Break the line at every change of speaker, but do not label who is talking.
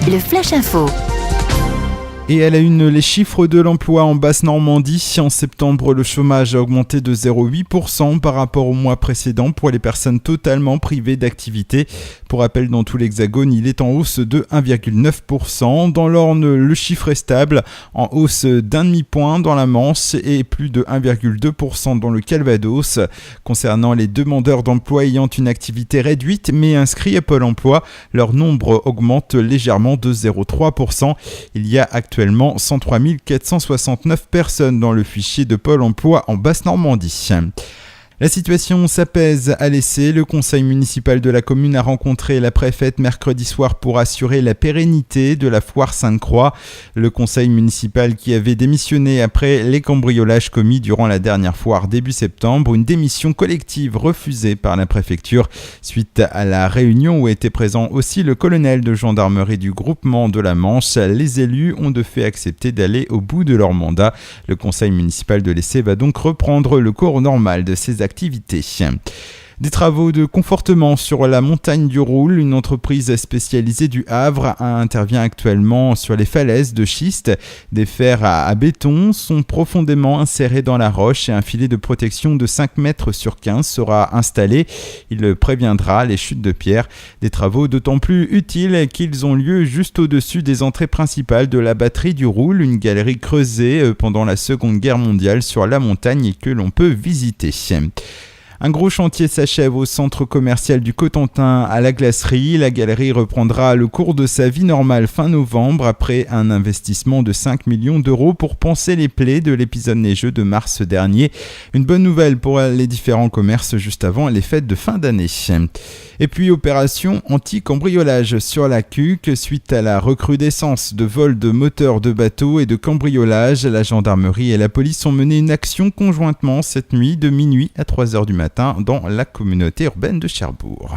le Flash Info.
Et à la une, les chiffres de l'emploi en Basse-Normandie. En septembre, le chômage a augmenté de 0,8% par rapport au mois précédent pour les personnes totalement privées d'activité. Pour rappel, dans tout l'Hexagone, il est en hausse de 1,9%. Dans l'Orne, le chiffre est stable, en hausse d'un demi-point dans la Manche et plus de 1,2% dans le Calvados. Concernant les demandeurs d'emploi ayant une activité réduite mais inscrits à Pôle emploi, leur nombre augmente légèrement de 0,3%. Il y a actuellement 103 469 personnes dans le fichier de Pôle emploi en Basse-Normandie. La situation s'apaise à l'Essé. Le conseil municipal de la commune a rencontré la préfète mercredi soir pour assurer la pérennité de la foire Sainte-Croix. Le conseil municipal qui avait démissionné après les cambriolages commis durant la dernière foire début septembre, une démission collective refusée par la préfecture. Suite à la réunion où était présent aussi le colonel de gendarmerie du groupement de la Manche, les élus ont de fait accepté d'aller au bout de leur mandat. Le conseil municipal de l'Essé va donc reprendre le cours normal de ses activités. Des travaux de confortement sur la montagne du Roule, une entreprise spécialisée du Havre intervient actuellement sur les falaises de schiste. Des fers à béton sont profondément insérés dans la roche et un filet de protection de 5 mètres sur 15 sera installé. Il préviendra les chutes de pierre. Des travaux d'autant plus utiles qu'ils ont lieu juste au-dessus des entrées principales de la batterie du Roule, une galerie creusée pendant la Seconde Guerre mondiale sur la montagne et que l'on peut visiter. Un gros chantier s'achève au centre commercial du Cotentin à la Glacerie. La galerie reprendra le cours de sa vie normale fin novembre après un investissement de 5 millions d'euros pour panser les plaies de l'épisode neigeux de mars dernier. Une bonne nouvelle pour les différents commerces juste avant les fêtes de fin d'année. Et puis opération anti-cambriolage sur la Cuque. Suite à la recrudescence de vols de moteurs de bateaux et de cambriolage, la gendarmerie et la police ont mené une action conjointement cette nuit de minuit à 3h du matin dans la communauté urbaine de Cherbourg.